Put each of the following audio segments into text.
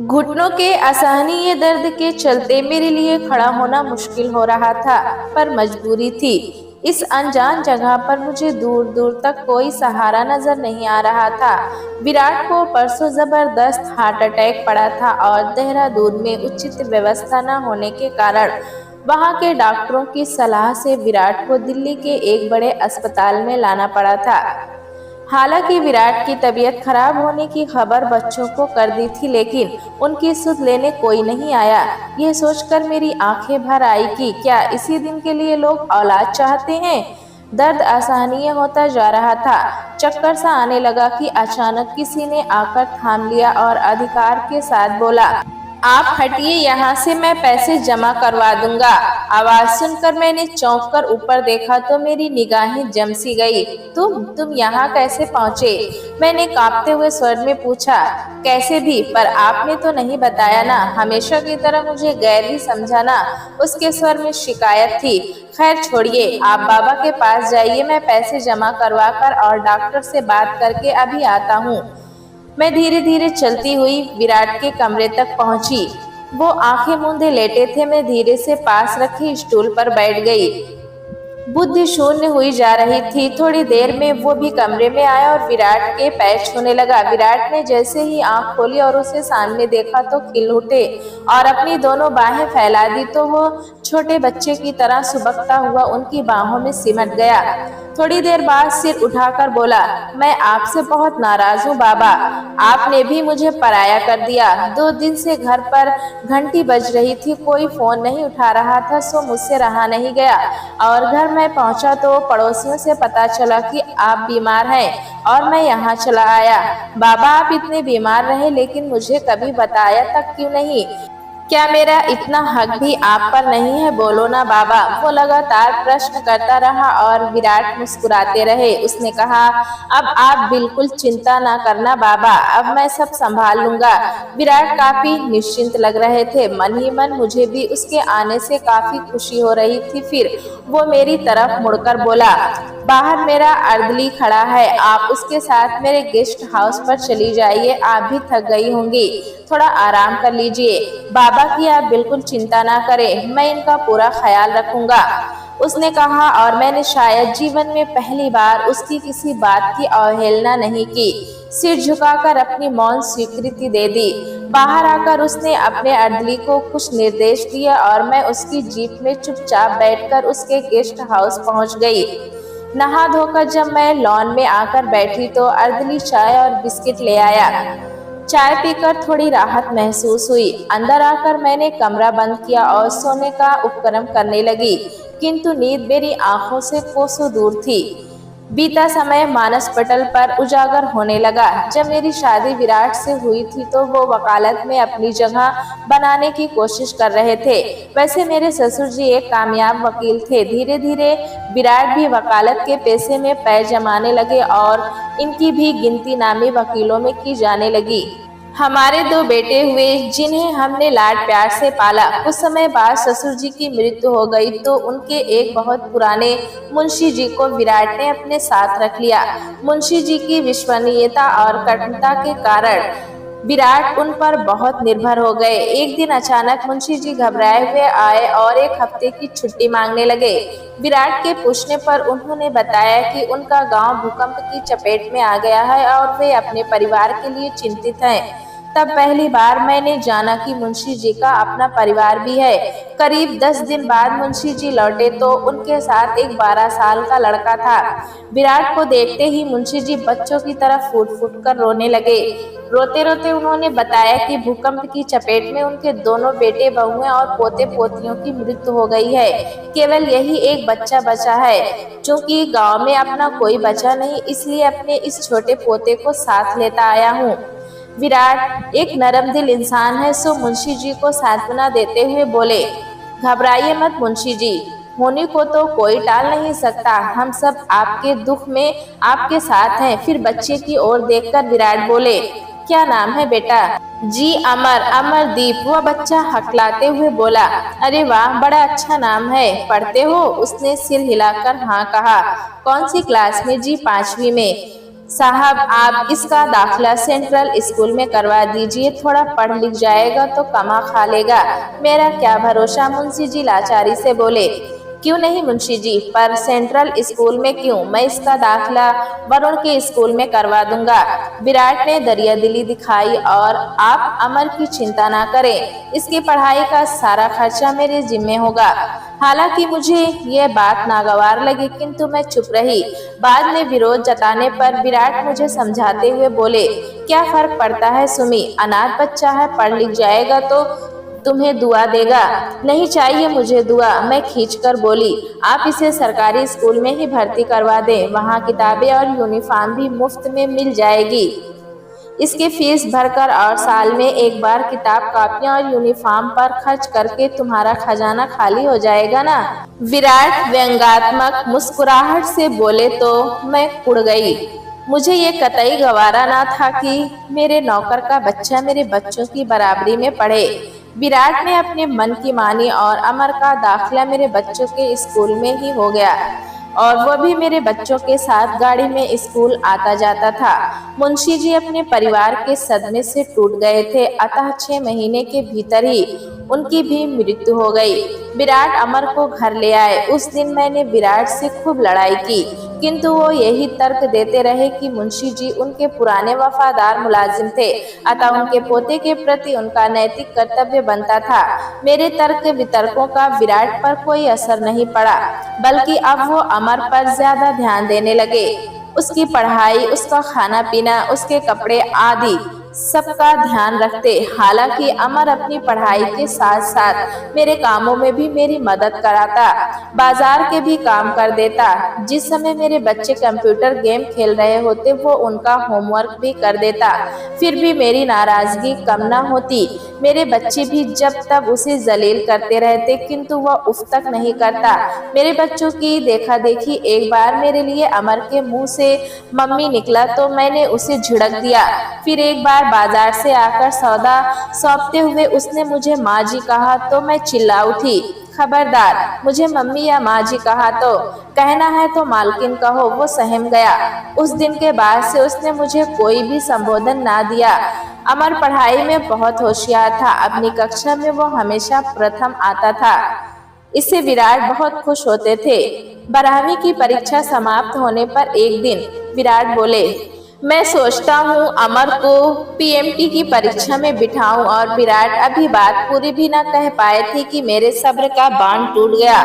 घुटनों के असहनीय दर्द के चलते मेरे लिए खड़ा होना मुश्किल हो रहा था, पर मजबूरी थी। इस अनजान जगह पर मुझे दूर दूर तक कोई सहारा नजर नहीं आ रहा था। विराट को परसों जबरदस्त हार्ट अटैक पड़ा था और देहरादून में उचित व्यवस्था न होने के कारण वहां के डॉक्टरों की सलाह से विराट को दिल्ली के एक बड़े अस्पताल में लाना पड़ा था। हालांकि विराट की तबीयत खराब होने की खबर बच्चों को कर दी थी, लेकिन उनकी सुध लेने कोई नहीं आया। यह सोचकर मेरी आंखें भर आई कि क्या इसी दिन के लिए लोग औलाद चाहते हैं। दर्द असहनीय होता जा रहा था। चक्कर सा आने लगा कि अचानक किसी ने आकर थाम लिया और अधिकार के साथ बोला, आप हटिए यहाँ से, मैं पैसे जमा करवा दूंगा। आवाज सुनकर मैंने चौंक कर ऊपर देखा तो मेरी निगाहें जम सी गई। तुम यहाँ कैसे पहुँचे? मैंने कांपते हुए स्वर में पूछा। कैसे भी, पर आपने तो नहीं बताया ना। हमेशा की तरह मुझे गैर ही समझा ना। उसके स्वर में शिकायत थी। खैर छोड़िए, आप बाबा के पास जाइए, मैं पैसे जमा करवा कर और डॉक्टर से बात करके अभी आता हूँ। मैं धीरे धीरे चलती हुई विराट के कमरे तक पहुंची। वो आंखें मूंदे लेटे थे। मैं धीरे से पास रखी स्टूल पर बैठ गई। बुद्धि शून्य हुई जा रही थी। थोड़ी देर में वो भी कमरे में आया और विराट के पैर छूने लगा। विराट ने जैसे ही आंख खोली और उसे सामने देखा तो खिल उठे और अपनी दोनों बाहें फैला दी तो वो छोटे बच्चे की तरह सुबकता हुआ उनकी बाहों में सिमट गया। थोड़ी देर बाद सिर उठाकर बोला, मैं आपसे बहुत नाराज हूँ बाबा। आपने भी मुझे पराया कर दिया। 2 दिन से घर पर घंटी बज रही थी, कोई फोन नहीं उठा रहा था, सो मुझसे रहा नहीं गया और घर में पहुंचा तो पड़ोसियों से पता चला कि आप बीमार हैं और मैं यहाँ चला आया। बाबा, आप इतने बीमार रहे लेकिन मुझे कभी बताया तक क्यों नहीं? क्या मेरा इतना हक भी आप पर नहीं है? बोलो ना बाबा। वो लगातार प्रश्न करता रहा और विराट मुस्कुराते रहे। उसने कहा, अब आप बिल्कुल चिंता ना करना बाबा, अब मैं सब संभाल लूंगा। विराट काफी निश्चिंत लग रहे थे। मन ही मन मुझे भी उसके आने से काफी खुशी हो रही थी। फिर वो मेरी तरफ मुड़कर बोला, बाहर मेरा अर्दली खड़ा है, आप उसके साथ मेरे गेस्ट हाउस पर चली जाइए। आप भी थक गई होंगी, थोड़ा आराम कर लीजिए। बाबा की आप बिल्कुल चिंता ना करें, मैं इनका पूरा ख्याल रखूंगा, उसने कहा। और मैंने शायद जीवन में पहली बार उसकी किसी बात की अवहेलना नहीं की। सिर झुकाकर अपनी मौन स्वीकृति दे दी। बाहर आकर उसने अपने अर्दली को कुछ निर्देश दिए और मैं उसकी जीप में चुपचाप बैठकर उसके गेस्ट हाउस पहुंच गई। नहा धोकर जब मैं लॉन में आकर बैठी तो अर्दली चाय और बिस्किट ले आया। चाय पीकर थोड़ी राहत महसूस हुई। अंदर आकर मैंने कमरा बंद किया और सोने का उपक्रम करने लगी, किंतु नींद मेरी आंखों से कोसों दूर थी। बीता समय मानस पटल पर उजागर होने लगा। जब मेरी शादी विराट से हुई थी तो वो वकालत में अपनी जगह बनाने की कोशिश कर रहे थे। वैसे मेरे ससुर जी एक कामयाब वकील थे। धीरे धीरे विराट भी वकालत के पेशे में पैर जमाने लगे और इनकी भी गिनती नामी वकीलों में की जाने लगी। हमारे 2 बेटे हुए जिन्हें हमने लाड प्यार से पाला। कुछ समय बाद ससुर जी की मृत्यु हो गई तो उनके एक बहुत पुराने मुंशी जी को विराट ने अपने साथ रख लिया। मुंशी जी की विश्वसनीयता और कठिनता के कारण विराट उन पर बहुत निर्भर हो गए। एक दिन अचानक मुंशी जी घबराए हुए आए और 1 हफ्ते की छुट्टी मांगने लगे। विराट के पूछने पर उन्होंने बताया कि उनका गांव भूकंप की चपेट में आ गया है और वे अपने परिवार के लिए चिंतित हैं। तब पहली बार मैंने जाना कि मुंशी जी का अपना परिवार भी है। करीब 10 दिन बाद मुंशी जी लौटे तो उनके साथ एक 12 साल का लड़का था। विराट को देखते ही मुंशी जी बच्चों की तरह फूट फूट कर रोने लगे। रोते रोते उन्होंने बताया कि भूकंप की चपेट में उनके दोनों बेटे बहुएं और पोते पोतियों की मृत्यु हो गई है। केवल यही एक बच्चा बचा है। क्योंकि गांव में अपना कोई बचा नहीं, इसलिए अपने इस छोटे पोते को साथ लेता आया हूँ। विराट एक नरम दिल इंसान है, सो मुंशी जी को सांत्वना देते हुए बोले, घबराइए मत मुंशी जी, होनी को तो कोई टाल नहीं सकता। हम सब आपके दुख में आपके साथ हैं। फिर बच्चे की ओर देखकर विराट बोले, क्या नाम है बेटा? जी अमर, अमरदीप। वह बच्चा हकलाते हुए बोला, अरे वाह, बड़ा अच्छा नाम है। पढ़ते हो? उसने सिर हिलाकर हाँ कहा। कौन सी क्लास में? जी 5वीं में। साहब आप इसका दाखिला सेंट्रल स्कूल में करवा दीजिए, थोड़ा पढ़ लिख जाएगा तो कमा खा लेगा। मेरा क्या भरोसा, मुंशी जी लाचारी से बोले। क्यों नहीं मुंशी जी, पर सेंट्रल स्कूल में क्यों, मैं इसका दाखिला वरुण के स्कूल में करवा दूंगा। विराट ने दरिया दिली दिखाई। और आप अमर की चिंता ना करें, इसकी पढ़ाई का सारा खर्चा मेरे जिम्मे होगा। हालांकि मुझे ये बात नागवार लगी, किंतु मैं चुप रही। बाद में विरोध जताने पर विराट मुझे समझाते हुए बोले, क्या फर्क पड़ता है सुमी, अनाथ बच्चा है, पढ़ लिख जाएगा तो तुम्हें दुआ देगा। नहीं चाहिए मुझे दुआ, मैं खींचकर बोली। आप इसे सरकारी स्कूल में ही भर्ती करवा दें, वहाँ किताबें और यूनिफॉर्म भी मुफ्त में मिल जाएगी। इसकी फीस भरकर और साल में एक बार किताब कॉपियां और यूनिफॉर्म पर खर्च करके तुम्हारा खजाना खाली हो जाएगा ना। विराट व्यंग्यात्मक मुस्कुराहट से बोले तो मैं उड़ गई। मुझे ये कतई गवारा ना था कि मेरे नौकर का बच्चा मेरे बच्चों की बराबरी में पढ़े। विराट ने अपने मन की मानी और अमर का दाखिला मेरे बच्चों के स्कूल में ही हो गया, और वो भी मेरे बच्चों के साथ गाड़ी में स्कूल आता जाता था। मुंशी जी अपने परिवार के सदमे से टूट गए थे, अतः 6 महीने के भीतर ही उनकी भी मृत्यु हो गई। विराट अमर को घर ले आए। उस दिन मैंने विराट से खूब लड़ाई की, किंतु वो यही तर्क देते रहे कि मुंशी जी उनके पुराने वफादार मुलाजिम थे, अतः उनके पोते के प्रति उनका नैतिक कर्तव्य बनता था। मेरे तर्क वितर्कों का विराट पर कोई असर नहीं पड़ा, बल्कि अब वो अमर पर ज्यादा ध्यान देने लगे। उसकी पढ़ाई, उसका खाना पीना, उसके कपड़े आदि सबका ध्यान रखते। हालांकि अमर अपनी पढ़ाई के साथ साथ मेरे कामों में भी मेरी मदद कराता, बाजार के भी काम कर देता। जिस समय मेरे बच्चे कंप्यूटर गेम खेल रहे होते वो उनका होमवर्क भी कर देता। फिर भी मेरी नाराजगी कम न होती। मेरे बच्चे भी जब तब उसे जलील करते रहते, किंतु वह उफ तक नहीं करता। मेरे बच्चों की देखा देखी एक बार मेरे लिए अमर के मुंह से मम्मी निकला तो मैंने उसे झिड़क दिया। फिर एक बार बाजार से आकर सौदा सौंपते हुए उसने मुझे माँ जी कहा तो मैं चिल्ला उठी, खबरदार, मुझे मम्मी या माँ जी कहा तो कहना है तो मालकिन कहो। वो सहम गया। उस दिन के बाद से उसने मुझे कोई भी संबोधन ना दिया। अमर पढ़ाई में बहुत होशियार था। अपनी कक्षा में वो हमेशा प्रथम आता था। इससे विराट बहुत खुश होते थे। 12वीं की परीक्षा समाप्त होने पर एक दिन विराट बोले, मैं सोचता हूँ अमर को पीएमटी की परीक्षा में बिठाऊं। और विराट अभी बात पूरी भी न कह पाए थे कि मेरे सब्र का बांध टूट गया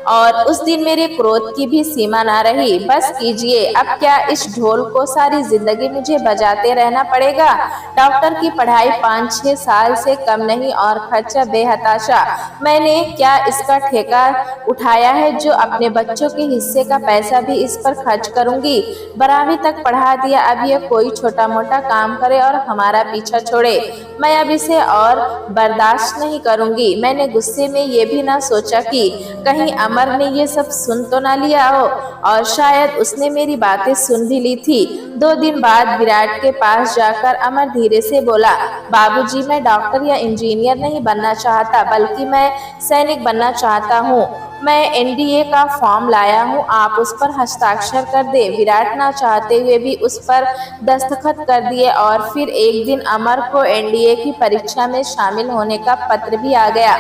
और उस दिन मेरे क्रोध की भी सीमा ना रही। बस कीजिए, अब क्या इस ढोल को सारी जिंदगी मुझे बजाते रहना पड़ेगा। डॉक्टर की पढ़ाई 5-6 साल से कम नहीं और खर्चा बेहताशा। मैंने क्या इसका ठेका उठाया है जो अपने बच्चों के हिस्से का पैसा भी इस पर खर्च करूंगी। 12वीं तक पढ़ा दिया, अब ये कोई छोटा मोटा काम करे और हमारा पीछा छोड़े। मैं अब इसे और बर्दाश्त नहीं करूंगी। मैंने गुस्से में ये भी ना सोचा कि कहीं अमर ने ये सब सुन तो ना लिया हो, और शायद उसने मेरी बातें सुन भी ली थी। 2 दिन बाद विराट के पास जाकर अमर धीरे से बोला, बाबूजी, मैं डॉक्टर या इंजीनियर नहीं बनना चाहता, बल्कि मैं सैनिक बनना चाहता हूँ। मैं एनडीए का फॉर्म लाया हूँ, आप उस पर हस्ताक्षर कर दे। विराट ना चाहते हुए भी उस पर दस्तखत कर दिए और फिर एक दिन अमर को एनडीए की परीक्षा में शामिल होने का पत्र भी आ गया।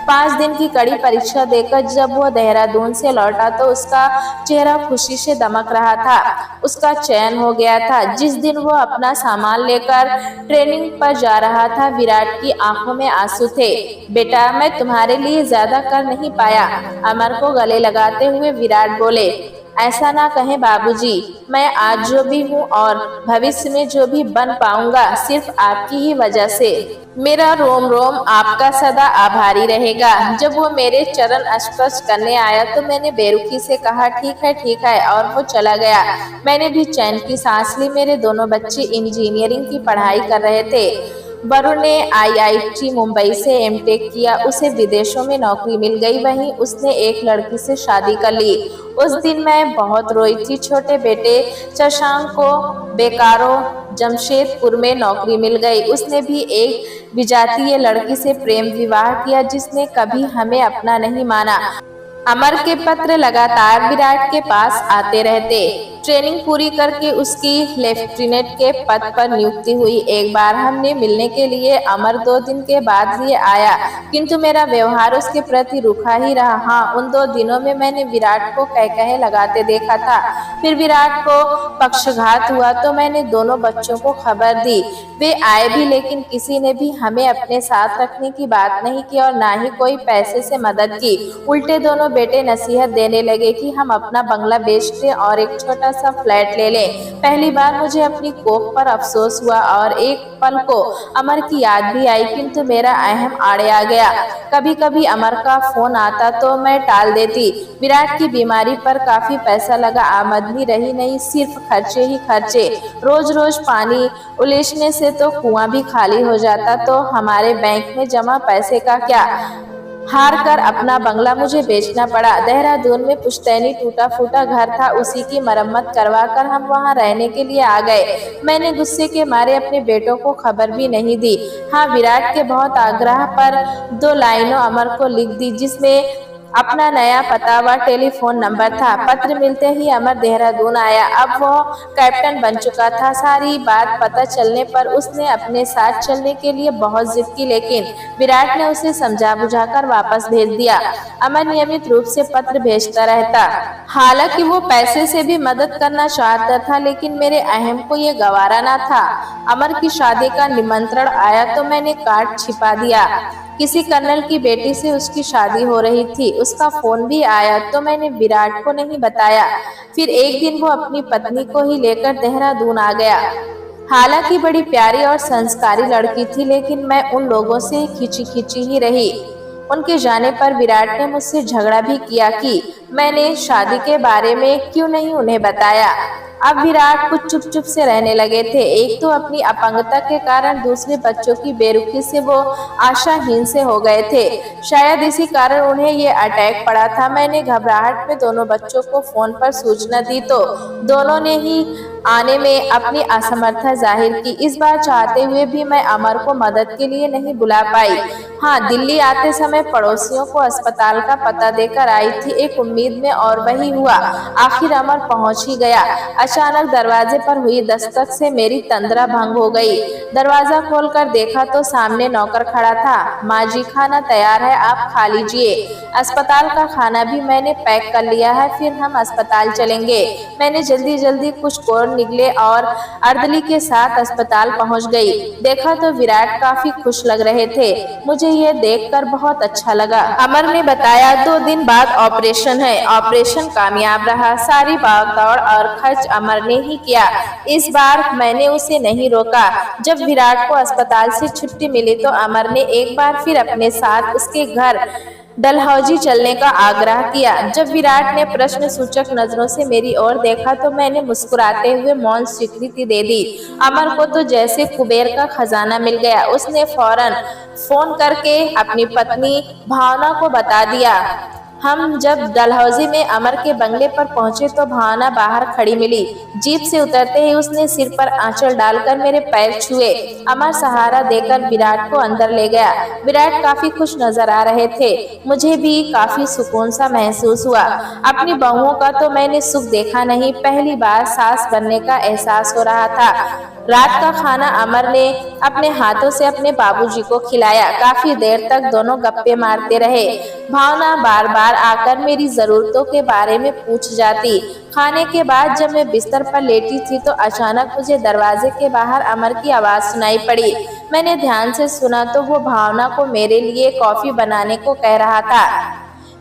5 दिन की कड़ी परीक्षा देकर जब वो देहरादून से लौटा तो उसका चेहरा खुशी से दमक रहा था। उसका चयन हो गया था। जिस दिन वो अपना सामान लेकर ट्रेनिंग पर जा रहा था, विराट की आंखों में आंसू थे। बेटा, मैं तुम्हारे लिए ज्यादा कर नहीं पाया। अमर को गले लगाते हुए विराट बोले, ऐसा ना कहें बाबूजी, मैं आज जो भी हूँ और भविष्य में जो भी बन पाऊंगा सिर्फ आपकी ही वजह से। मेरा रोम रोम आपका सदा आभारी रहेगा। जब वो मेरे चरण स्पर्श करने आया तो मैंने बेरुखी से कहा, ठीक है, और वो चला गया। मैंने भी चैन की सांस ली। मेरे दोनों बच्चे इंजीनियरिंग की पढ़ाई कर रहे थे। वरुण ने आईआईटी मुंबई से एमटेक किया, उसे विदेशों में नौकरी मिल गई। वहीं उसने एक लड़की से शादी कर ली। उस दिन मैं बहुत रोई थी। छोटे बेटे शशांक को बेकारो जमशेदपुर में नौकरी मिल गई। उसने भी एक विजातीय लड़की से प्रेम विवाह किया जिसने कभी हमें अपना नहीं माना। अमर के पत्र लगातार विराट के पास आते रहते। ट्रेनिंग पूरी करके उसकी लेफ्टिनेंट के पद पर नियुक्ति हुई। एक बार हमने मिलने के लिए अमर 2 दिन के बाद लिए आया, किंतु मेरा व्यवहार उसके प्रति रूखा ही रहा। हाँ, उन 2 दिनों में मैंने विराट को कह लगाते देखा था। फिर विराट को पक्षघात हुआ तो मैंने दोनों बच्चों को खबर दी। वे आए भी, लेकिन किसी ने भी हमें अपने साथ रखने की बात नहीं की और ना ही कोई पैसे से मदद की। उल्टे दोनों बेटे नसीहत देने लगे कि हम अपना बंगला बेच दें और एक छोटा सा फ्लैट ले लें। पहली बार मुझे अपनी कोख पर अफसोस हुआ और एक पल को अमर की याद भी आई, किंतु मेरा अहम आड़े आ गया। कभी कभी अमर का फोन आता तो मैं टाल देती। विराट की बीमारी पर काफी पैसा लगा, आमदनी रही नहीं, सिर्फ खर्चे ही खर्चे। रोज रोज पानी उलीचने से तो कुआं भी खाली हो जाता, तो हमारे बैंक में जमा पैसे का क्या। हार कर अपना बंगला मुझे बेचना पड़ा। देहरादून में पुश्तैनी टूटा फूटा घर था, उसी की मरम्मत करवा कर हम वहां रहने के लिए आ गए। मैंने गुस्से के मारे अपने बेटों को खबर भी नहीं दी। हाँ, विराट के बहुत आग्रह पर 2 लाइनों अमर को लिख दी, जिसमें अपना नया पता व टेलीफोन नंबर था। पत्र मिलते ही अमर देहरादून आया। अब वो कैप्टन बन चुका था। सारी बात पता चलने पर उसने अपने साथ चलने के लिए बहुत जिद की, लेकिन विराट ने उसे समझा बुझाकर वापस भेज दिया। अमर नियमित रूप से पत्र भेजता रहता। हालांकि वो पैसे से भी मदद करना चाहता था, लेकिन मेरे अहम को ये गवारा न था। अमर की शादी का निमंत्रण आया तो मैंने कार्ड छिपा दिया। किसी कर्नल की बेटी से उसकी शादी हो रही थी। उसका फोन भी आया तो मैंने विराट को नहीं बताया। फिर एक दिन वो अपनी पत्नी को ही लेकर देहरादून आ गया। हालांकि बड़ी प्यारी और संस्कारी लड़की थी, लेकिन मैं उन लोगों से खिंची खिंची ही रही। उनके जाने पर विराट ने मुझसे झगड़ा भी किया कि मैंने शादी के बारे में क्यों नहीं उन्हें बताया। अब विराट कुछ चुप चुप से रहने लगे थे। एक तो अपनी अपंगता के कारण, दूसरे बच्चों की बेरुखी से वो आशाहीन से हो गए थे। शायद इसी कारण उन्हें ये अटैक पड़ा था। मैंने घबराहट में दोनों बच्चों को फोन पर सूचना दी तो दोनों ने ही आने में अपनी असमर्थता जाहिर की। इस बार चाहते हुए भी मैं अमर को मदद के लिए नहीं बुला पाई। हाँ, दिल्ली आते समय पड़ोसियों को अस्पताल का पता देकर आई थी, एक उम्मीद में, और वही हुआ। आखिर अमर पहुंच ही गया। अचानक दरवाजे पर हुई दस्तक से मेरी तंद्रा भंग हो गई। दरवाजा खोलकर देखा तो सामने नौकर खड़ा था। माँ जी, खाना तैयार है, आप खा लीजिए। अस्पताल का खाना भी मैंने पैक कर लिया है, फिर हम अस्पताल चलेंगे। मैंने जल्दी जल्दी कुछ कोर निकले और अर्दली के साथ अस्पताल पहुंच गई। देखा तो विराट काफी खुश लग रहे थे। मुझे ये देखकर बहुत अच्छा लगा। अमर ने बताया 2 दिन बाद ऑपरेशन है। ऑपरेशन कामयाब रहा। सारी भागदौड़ और खर्च अमर ने ही किया। इस बार मैंने उसे नहीं रोका। जब विराट को अस्पताल से छुट्टी मिली तो अमर ने एक बार फिर अपने साथ उसके घर डलहौजी चलने का आग्रह किया। जब विराट ने प्रश्न सूचक नजरों से मेरी ओर देखा तो मैंने मुस्कुराते हुए मौन स्वीकृति दे दी। अमर को तो जैसे कुबेर का खजाना मिल गया। उसने फौरन फोन करके अपनी पत्नी भावना को बता दिया। हम जब डलहौजी में अमर के बंगले पर पहुंचे तो भावना बाहर खड़ी मिली। जीप से उतरते ही उसने सिर पर आंचल डालकर मेरे पैर छुए। अमर सहारा देकर विराट को अंदर ले गया। विराट काफी खुश नजर आ रहे थे। मुझे भी काफी सुकून सा महसूस हुआ। अपनी बहुओं का तो मैंने सुख देखा नहीं, पहली बार सास बनने का एहसास हो रहा था। रात का खाना अमर ने अपने हाथों से अपने बाबूजी को खिलाया। काफी देर तक दोनों गप्पे मारते रहे। भावना बार बार आकर मेरी जरूरतों के बारे में पूछ जाती। खाने के बाद जब मैं बिस्तर पर लेटी थी तो अचानक मुझे दरवाजे के बाहर अमर की आवाज सुनाई पड़ी। मैंने ध्यान से सुना तो वो भावना को मेरे लिए कॉफी बनाने को कह रहा था।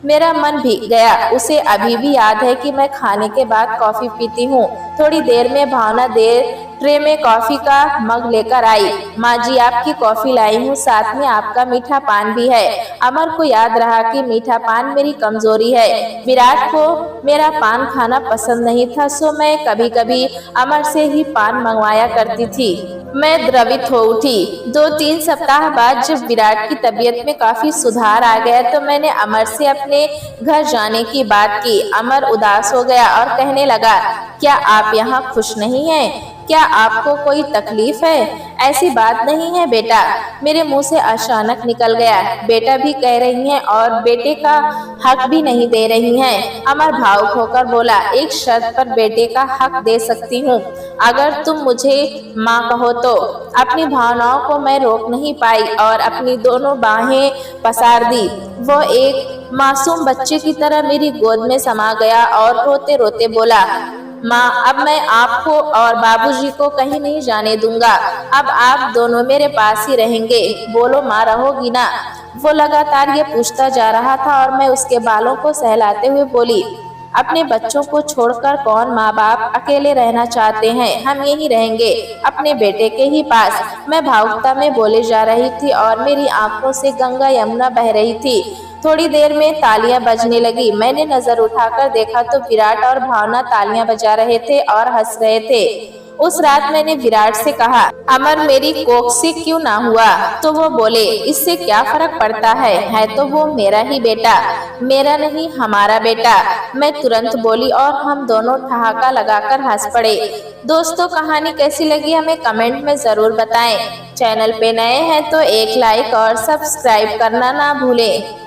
मेरा मन भीग गया। उसे अभी भी याद है कि मैं खाने के बाद कॉफी पीती हूँ। थोड़ी देर में भावना ट्रे में कॉफी का मग लेकर आई। माँ जी, आपकी कॉफी लाई हूँ, साथ में आपका मीठा पान भी है। अमर को याद रहा कि मीठा पान मेरी कमजोरी है। विराट को मेरा पान खाना पसंद नहीं था, सो मैं कभी कभी अमर से ही पान मंगवाया करती थी। मैं द्रवित हो उठी। 2-3 सप्ताह बाद जब विराट की तबीयत में काफी सुधार आ गया तो मैंने अमर से अपने घर जाने की बात की। अमर उदास हो गया और कहने लगा, क्या आप यहाँ खुश नहीं हैं? क्या आपको कोई तकलीफ है? ऐसी बात नहीं है बेटा। मेरे मुंह से अचानक निकल गया। बेटा भी कह रही हैं और बेटे का हक भी नहीं दे रही हैं। अमर भावुक होकर बोला, एक शर्त पर बेटे का हक दे सकती हूँ, अगर तुम मुझे माँ कहो तो। अपनी भावनाओं को मैं रोक नहीं पाई और अपनी दोनों बाहें पसार दी। वो एक मासूम बच्चे की तरह मेरी गोद में समा गया और रोते रोते बोला, माँ अब मैं आपको और बाबूजी को कहीं नहीं जाने दूंगा। अब आप दोनों मेरे पास ही रहेंगे। बोलो माँ, रहोगी ना? वो लगातार ये पूछता जा रहा था और मैं उसके बालों को सहलाते हुए बोली, अपने बच्चों को छोड़कर कौन माँ बाप अकेले रहना चाहते हैं। हम यहीं रहेंगे, अपने बेटे के ही पास। मैं भावुकता में बोले जा रही थी और मेरी आंखों से गंगा यमुना बह रही थी। थोड़ी देर में तालियां बजने लगी। मैंने नजर उठाकर देखा तो विराट और भावना तालियां बजा रहे थे और हंस रहे थे। उस रात मैंने विराट से कहा, अमर मेरी कोख से क्यों ना हुआ? तो वो बोले, इससे क्या फर्क पड़ता है तो वो मेरा ही बेटा। मेरा नहीं, हमारा बेटा। मैं तुरंत बोली और हम दोनों ठहाका लगाकर हंस पड़े। दोस्तों, कहानी कैसी लगी हमें कमेंट में जरूर बताएं। चैनल पे नए हैं तो एक लाइक और सब्सक्राइब करना ना भूलें।